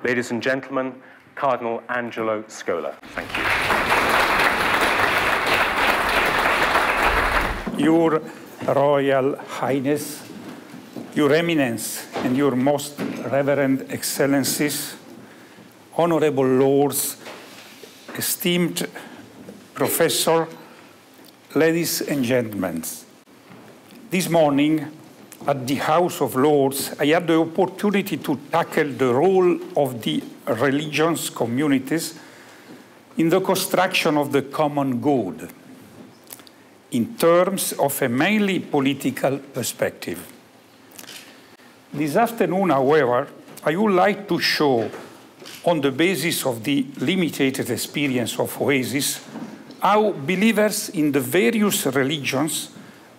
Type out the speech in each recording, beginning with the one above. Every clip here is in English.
Ladies and gentlemen, Cardinal Angelo Scola. Thank you. Your Royal Highness, Your Eminence, and Your Most Reverend Excellencies, Honorable Lords, esteemed Professor, ladies and gentlemen. This morning, at the House of Lords, I had the opportunity to tackle the role of the religious communities in the construction of the common good, in terms of a mainly political perspective. This afternoon, however, I would like to show, on the basis of the limited experience of Oasis, how believers in the various religions,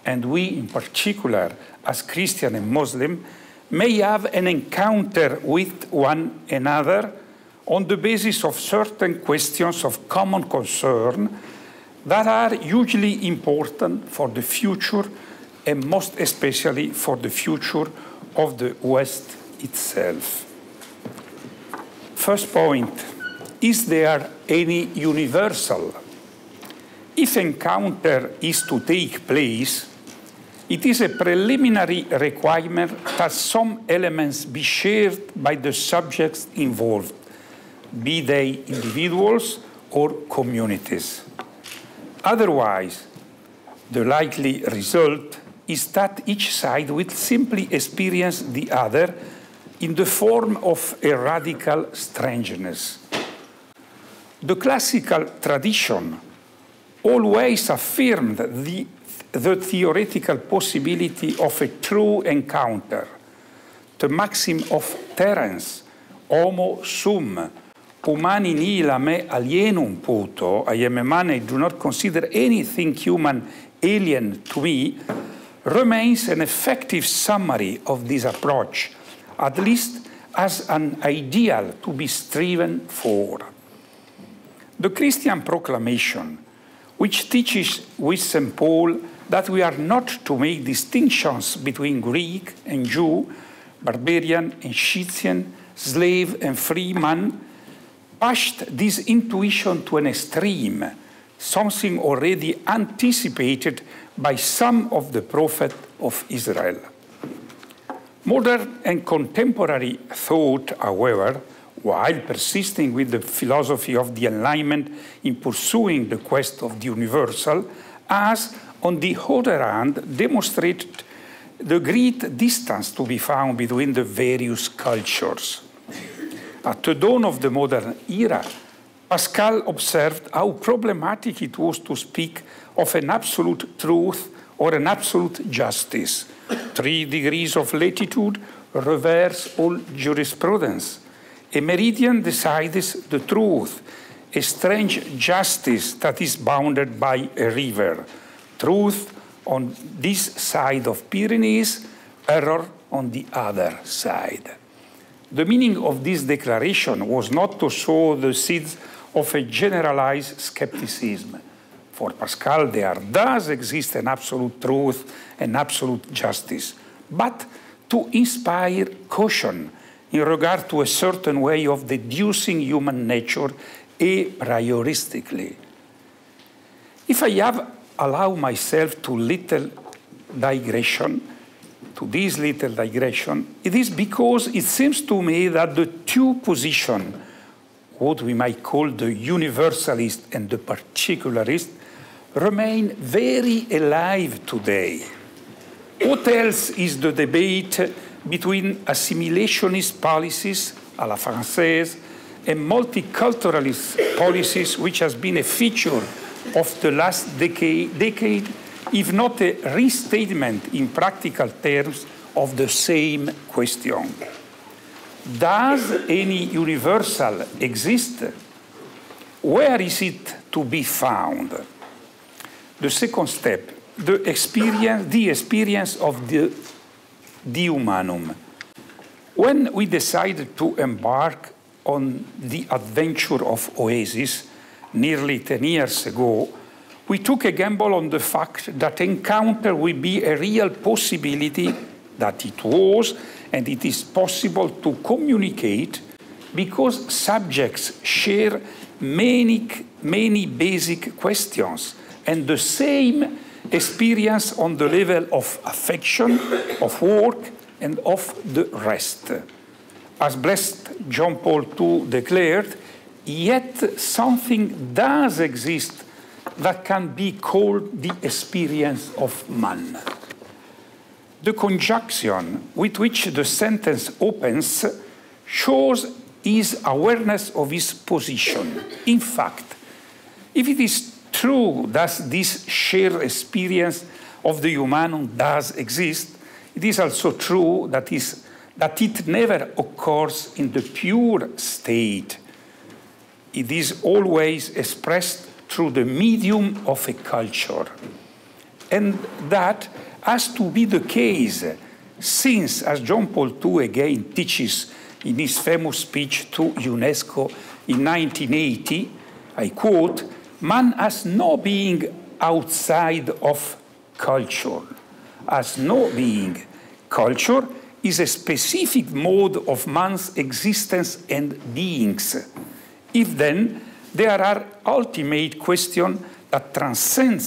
and we in particular as Christian and Muslim, may have an encounter with one another on the basis of certain questions of common concern that are hugely important for the future, and most especially for the future of the West itself. First point, is there any universal? If encounter is to take place, it is a preliminary requirement that some elements be shared by the subjects involved, be they individuals or communities. Otherwise, the likely result is that each side will simply experience the other in the form of a radical strangeness. The classical tradition always affirmed the theoretical possibility of a true encounter. The maxim of Terence, homo sum, humani nihil me alienum puto, I am a man, I do not consider anything human alien to me, remains an effective summary of this approach, at least as an ideal to be striven for. The Christian proclamation, which teaches with St. Paul that we are not to make distinctions between Greek and Jew, barbarian and Scythian, slave and free man, pushed this intuition to an extreme, something already anticipated by some of the prophets of Israel. Modern and contemporary thought, however, while persisting with the philosophy of the Enlightenment in pursuing the quest of the universal, has, on the other hand, demonstrated the great distance to be found between the various cultures. At the dawn of the modern era, Pascal observed how problematic it was to speak of an absolute truth or an absolute justice. 3 degrees of latitude reverse all jurisprudence. A meridian decides the truth, a strange justice that is bounded by a river. Truth on this side of Pyrenees, error on the other side. The meaning of this declaration was not to sow the seeds of a generalized skepticism. For Pascal, there does exist an absolute truth and absolute justice, but to inspire caution in regard to a certain way of deducing human nature a prioristically. If I have allowed myself to this little digression, it is because it seems to me that the two positions, what we might call the universalist and the particularist, remain very alive today. What else is the debate between assimilationist policies, à la française, and multiculturalist policies, which has been a feature of the last decade, if not a restatement in practical terms of the same question. Does any universal exist? Where is it to be found? The second step, the experience of the humanum. When we decided to embark on the adventure of Oasis nearly 10 years ago, we took a gamble on the fact that encounter will be a real possibility, that it was, and it is possible to communicate because subjects share many basic questions and the same experience on the level of affection, of work, and of the rest. As blessed John Paul II declared, yet something does exist that can be called the experience of man. The conjunction with which the sentence opens shows his awareness of his position. In fact, if it is true that this shared experience of the humanum does exist, it is also true that it never occurs in the pure state. It is always expressed through the medium of a culture. And that has to be the case, since, as John Paul II again teaches in his famous speech to UNESCO in 1980, I quote, "Man has no being outside of culture. As no being, culture is a specific mode of man's existence and beings. If then there are ultimate questions that transcend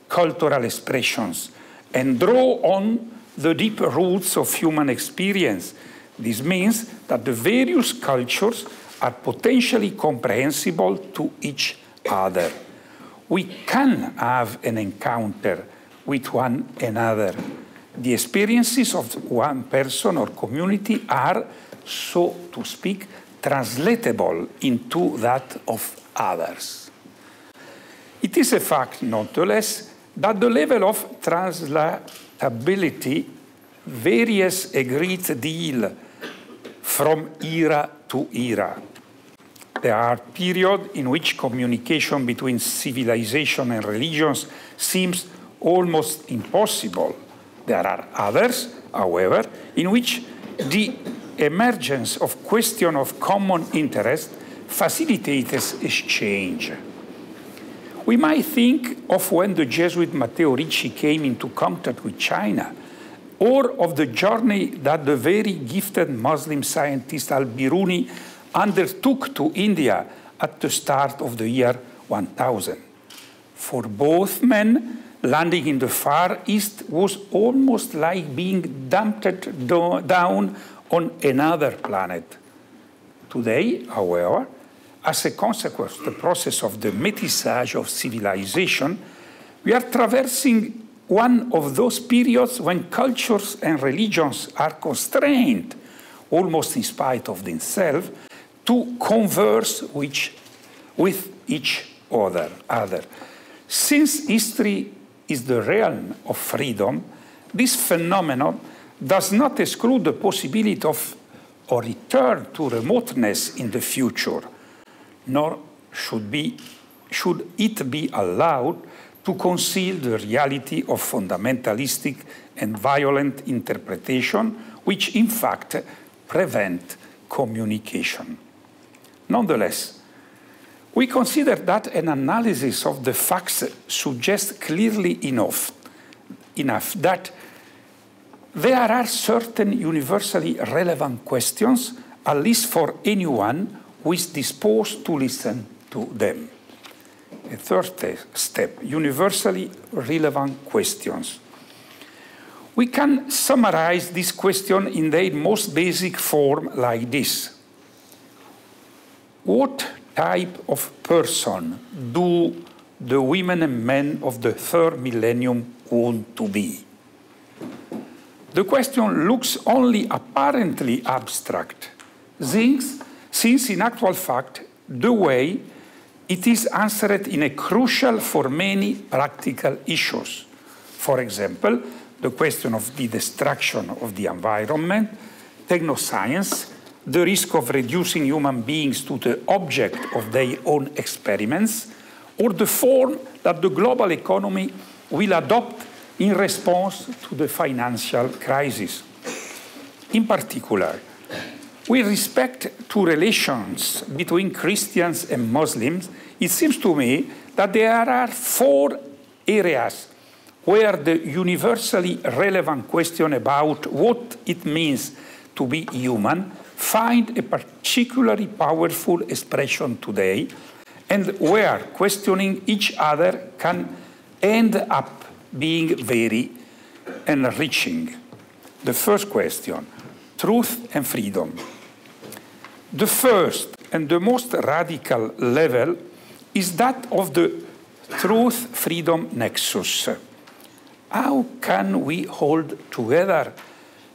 cultural expressions and draw on the deep roots of human experience, this means that the various cultures are potentially comprehensible to each other. We can have an encounter with one another. The experiences of one person or community are, so to speak, translatable into that of others." It is a fact, nonetheless, that the level of translatability varies a great deal from era to era. There are periods in which communication between civilization and religions seems almost impossible. There are others, however, in which the emergence of questions of common interest facilitates exchange. We might think of when the Jesuit Matteo Ricci came into contact with China, or of the journey that the very gifted Muslim scientist Al-Biruni undertook to India at the start of the year 1000. For both men, landing in the Far East was almost like being dumped down on another planet. Today, however, as a consequence of the process of the métissage of civilization, we are traversing one of those periods when cultures and religions are constrained, almost in spite of themselves, to converse with each other. Since history is the realm of freedom, this phenomenon does not exclude the possibility of a return to remoteness in the future, nor should it be allowed to conceal the reality of fundamentalistic and violent interpretation, which in fact prevent communication. Nonetheless, we consider that an analysis of the facts suggests clearly enough that there are certain universally relevant questions, at least for anyone who is disposed to listen to them. A third step, universally relevant questions. We can summarize this question in their most basic form like this. What type of person do the women and men of the third millennium want to be? The question looks only apparently abstract, since in actual fact, the way it is answered in a crucial for many practical issues. For example, the question of the destruction of the environment, technoscience, the risk of reducing human beings to the object of their own experiments, or the form that the global economy will adopt in response to the financial crisis. In particular, with respect to relations between Christians and Muslims, it seems to me that there are 4 areas where the universally relevant question about what it means to be human find a particularly powerful expression today, and where questioning each other can end up being very enriching. The first question, truth and freedom. The first and the most radical level is that of the truth-freedom nexus. How can we hold together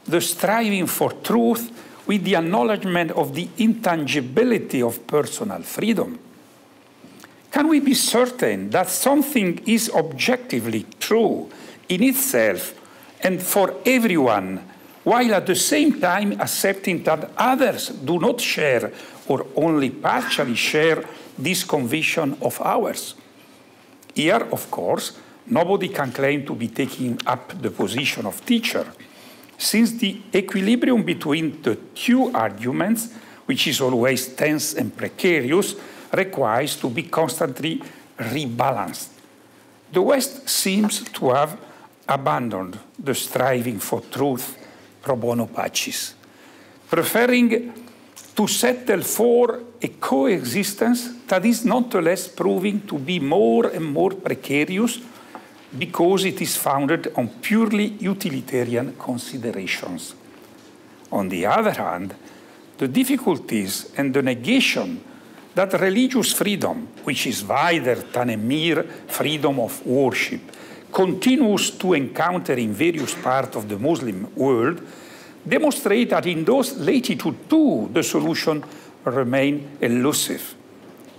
the striving for truth with the acknowledgement of the intangibility of personal freedom? Can we be certain that something is objectively true in itself and for everyone, while at the same time accepting that others do not share or only partially share this conviction of ours? Here, of course, nobody can claim to be taking up the position of teacher, since the equilibrium between the two arguments, which is always tense and precarious, requires to be constantly rebalanced. The West seems to have abandoned the striving for truth pro bono pacis, preferring to settle for a coexistence that is nonetheless proving to be more and more precarious because it is founded on purely utilitarian considerations. On the other hand, the difficulties and the negation that religious freedom, which is wider than a mere freedom of worship, continues to encounter in various parts of the Muslim world, demonstrate that in those latitudes too, the solution remains elusive.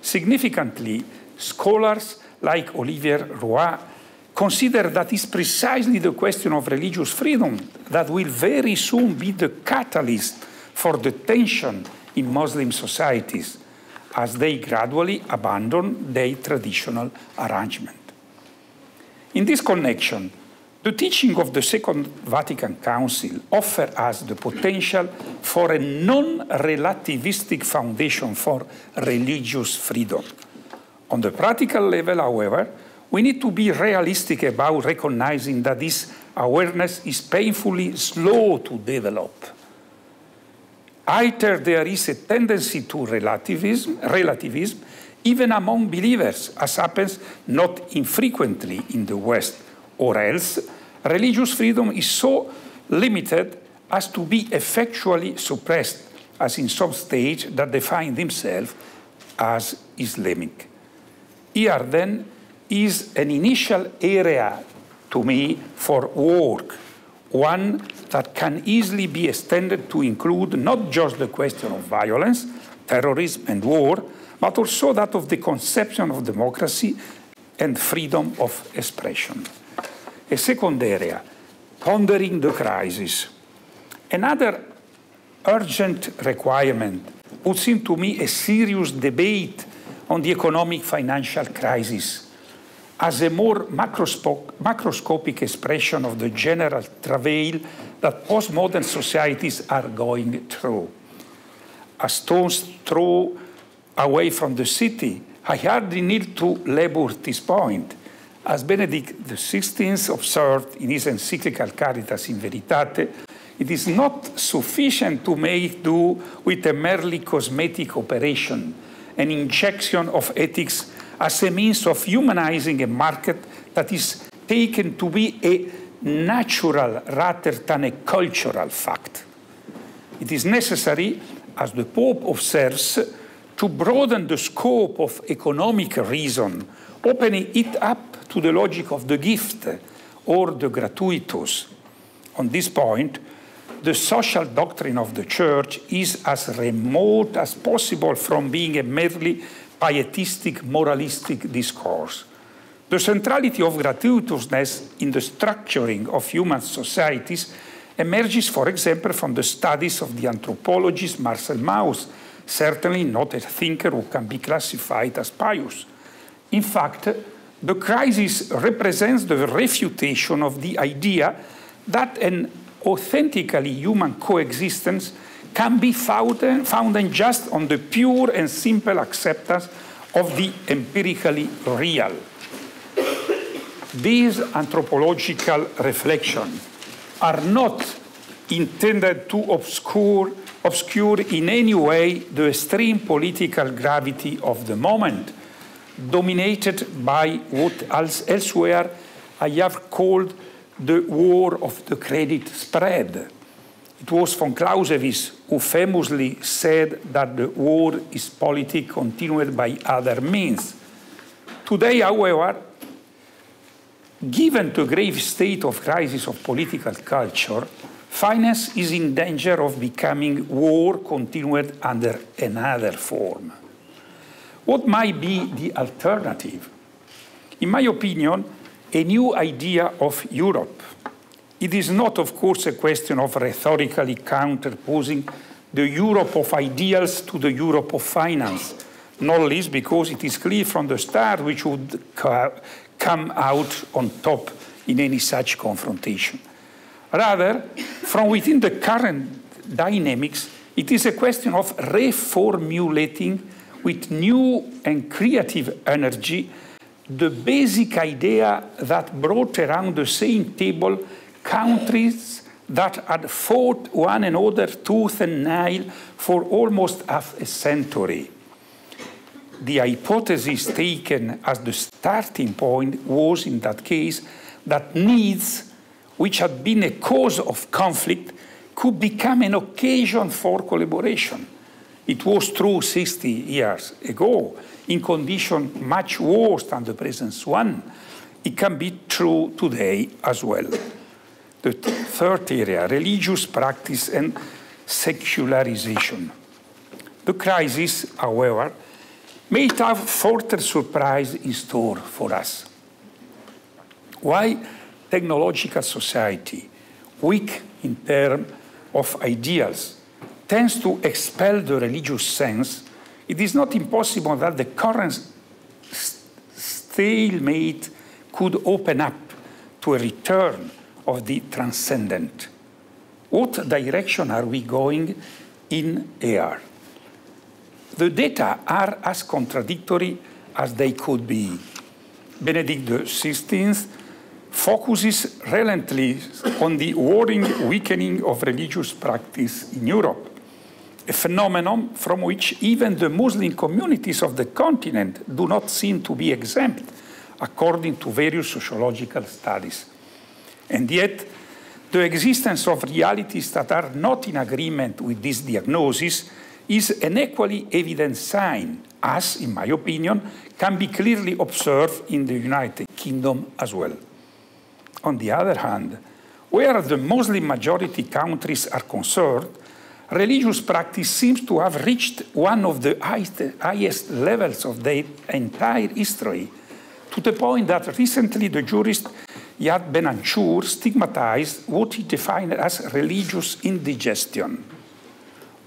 Significantly, scholars like Olivier Roy consider that it's precisely the question of religious freedom that will very soon be the catalyst for the tension in Muslim societies as they gradually abandon their traditional arrangement. In this connection, the teaching of the Second Vatican Council offers us the potential for a non-relativistic foundation for religious freedom. On the practical level, however, we need to be realistic about recognizing that this awareness is painfully slow to develop. Either there is a tendency to relativism, even among believers, as happens not infrequently in the West, or else religious freedom is so limited as to be effectually suppressed, as in some states that define themselves as Islamic. Here, then, is an initial area to me for work, one that can easily be extended to include not just the question of violence, terrorism, and war, but also that of the conception of democracy and freedom of expression. A second area, pondering the crisis. Another urgent requirement would seem to me a serious debate on the economic financial crisis as a more macroscopic expression of the general travail that postmodern societies are going through. A stone's throw away from the city, I hardly need to labor this point. As Benedict XVI observed in his encyclical Caritas in Veritate, it is not sufficient to make do with a merely cosmetic operation, an injection of ethics as a means of humanizing a market that is taken to be a natural rather than a cultural fact. It is necessary, as the Pope observes, to broaden the scope of economic reason, opening it up to the logic of the gift or the gratuitous. On this point, the social doctrine of the Church is as remote as possible from being a merely pietistic, moralistic discourse. The centrality of gratuitousness in the structuring of human societies emerges, for example, from the studies of the anthropologist Marcel Mauss, certainly not a thinker who can be classified as pious. In fact, the crisis represents the refutation of the idea that an authentically human coexistence can be founded just on the pure and simple acceptance of the empirically real. These anthropological reflections are not intended to obscure obscure in any way the extreme political gravity of the moment, dominated by what elsewhere I have called the war of the credit spread. It was von Clausewitz who famously said that the war is politic continued by other means. Today, however, given the grave state of crisis of political culture, finance is in danger of becoming war continued under another form. What might be the alternative? In my opinion, a new idea of Europe. It is not, of course, a question of rhetorically counterposing the Europe of ideals to the Europe of finance, not least because it is clear from the start which would come out on top in any such confrontation. Rather, from within the current dynamics, it is a question of reformulating with new and creative energy the basic idea that brought around the same table countries that had fought one another tooth and nail for almost half a century. The hypothesis taken as the starting point was, in that case, that needs, which had been a cause of conflict, could become an occasion for collaboration. It was true 60 years ago, in conditions much worse than the present one. It can be true today as well. The third area, religious practice and secularization. The crisis, however, may have further surprise in store for us. Why technological society, weak in terms of ideals, tends to expel the religious sense, it is not impossible that the current stalemate could open up to a return of the transcendent. What direction are we going in here? The data are as contradictory as they could be. Benedict XVI focuses relentlessly on the worrying weakening of religious practice in Europe, a phenomenon from which even the Muslim communities of the continent do not seem to be exempt, according to various sociological studies. And yet, the existence of realities that are not in agreement with this diagnosis is an equally evident sign, as, in my opinion, can be clearly observed in the United Kingdom as well. On the other hand, where the Muslim majority countries are concerned, religious practice seems to have reached one of the highest levels of their entire history, to the point that recently the jurist Yad Ben-Anchur stigmatized what he defined as religious indigestion.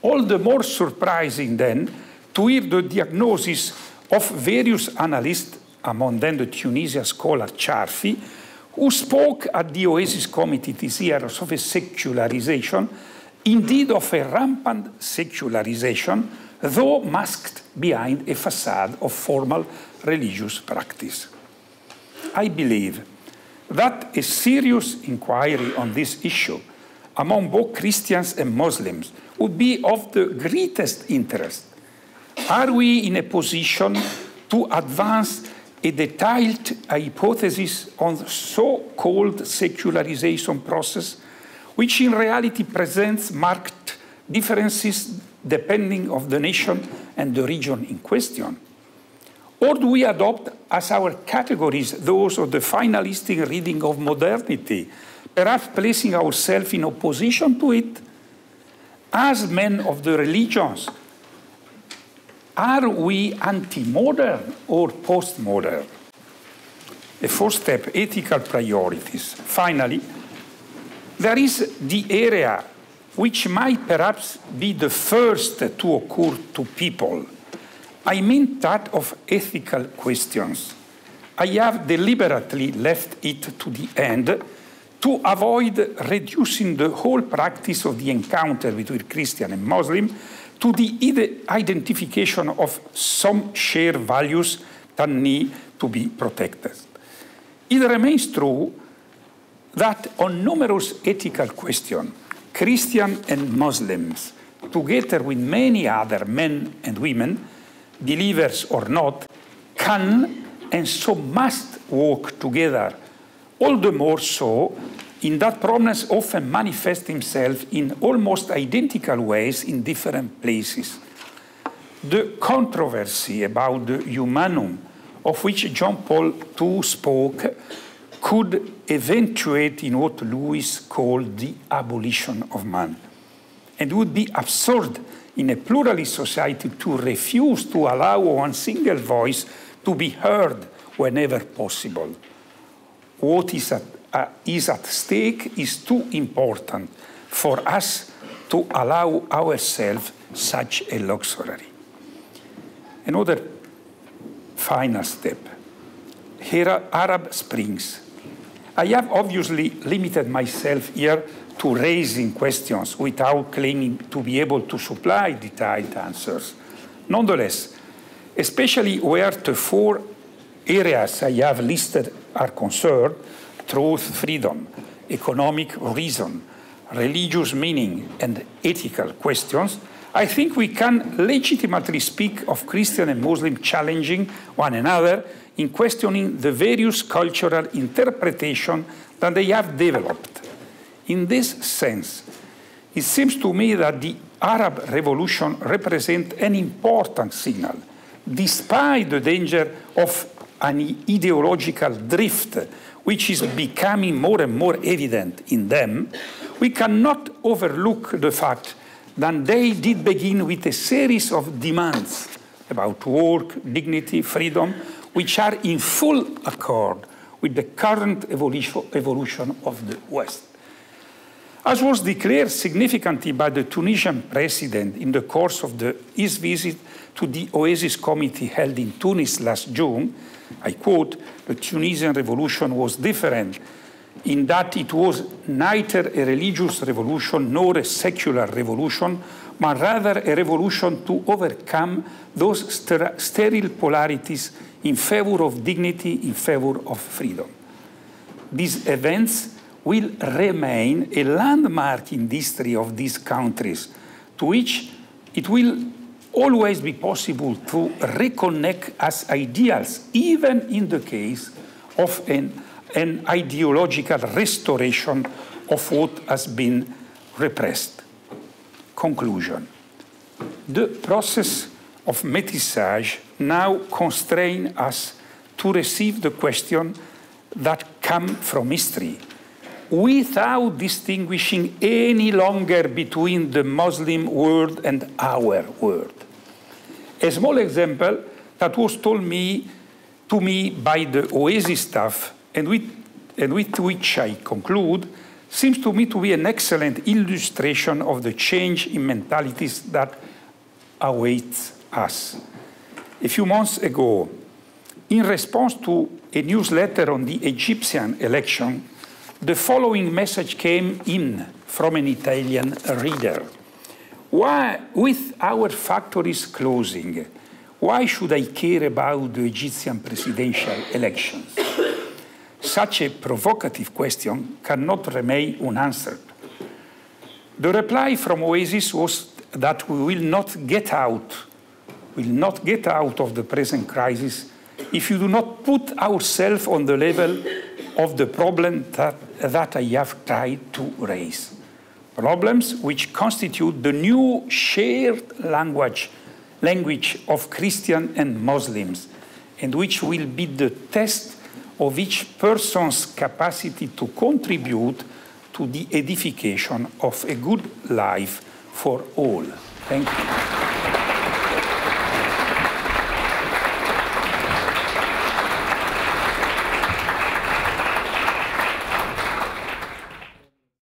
All the more surprising, then, to hear the diagnosis of various analysts, among them the Tunisian scholar Charfi, who spoke at the Oasis Committee this year of a secularization, indeed of a rampant secularization, though masked behind a facade of formal religious practice. I believe that a serious inquiry on this issue among both Christians and Muslims would be of the greatest interest. Are we in a position to advance a detailed hypothesis on the so-called secularization process, which in reality presents marked differences depending on the nation and the region in question? Or do we adopt as our categories those of the finalistic reading of modernity, perhaps placing ourselves in opposition to it? As men of the religions, are we anti-modern or post-modern? A fourth step, ethical priorities. Finally, there is the area which might perhaps be the first to occur to people. I mean that of ethical questions. I have deliberately left it to the end to avoid reducing the whole practice of the encounter between Christian and Muslim to the identification of some shared values that need to be protected. It remains true that on numerous ethical questions, Christians and Muslims together with many other men and women, believers or not, can and so must work together. All the more so in that promise often manifests himself in almost identical ways in different places. The controversy about the humanum, of which John Paul II spoke, could eventuate in what Lewis called the abolition of man. And it would be absurd in a pluralist society to refuse to allow one single voice to be heard whenever possible. What is at stake is too important for us to allow ourselves such a luxury. Another final step. Here are Arab Springs. I have obviously limited myself here to raising questions without claiming to be able to supply detailed answers. Nonetheless, especially where the four areas I have listed are concerned, truth, freedom, economic reason, religious meaning, and ethical questions, I think we can legitimately speak of Christian and Muslim challenging one another in questioning the various cultural interpretations that they have developed. In this sense, it seems to me that the Arab Revolution represents an important signal. Despite the danger of an ideological drift, which is becoming more and more evident in them, we cannot overlook the fact that they did begin with a series of demands about work, dignity, freedom, which are in full accord with the current evolution of the West. As was declared significantly by the Tunisian president in the course of his visit to the Oasis committee held in Tunis last June, I quote, "The Tunisian revolution was different in that it was neither a religious revolution nor a secular revolution, but rather a revolution to overcome those sterile polarities in favor of dignity, in favor of freedom." These events will remain a landmark in the history of these countries, to which it will always be possible to reconnect as ideals, even in the case of an ideological restoration of what has been repressed. Conclusion. The process of métissage now constrains us to receive the question that come from history, without distinguishing any longer between the Muslim world and our world. A small example that was told to me by the Oasis staff, and with which I conclude, seems to me to be an excellent illustration of the change in mentalities that awaits us. A few months ago, in response to a newsletter on the Egyptian election, the following message came in from an Italian reader. "Why, with our factories closing, why should I care about the Egyptian presidential elections?" Such a provocative question cannot remain unanswered. The reply from Oasis was that we will not get out of the present crisis if you do not put ourselves on the level of the problem that I have tried to raise. Problems which constitute the new shared language of Christians and Muslims, and which will be the test of each person's capacity to contribute to the edification of a good life for all. Thank you.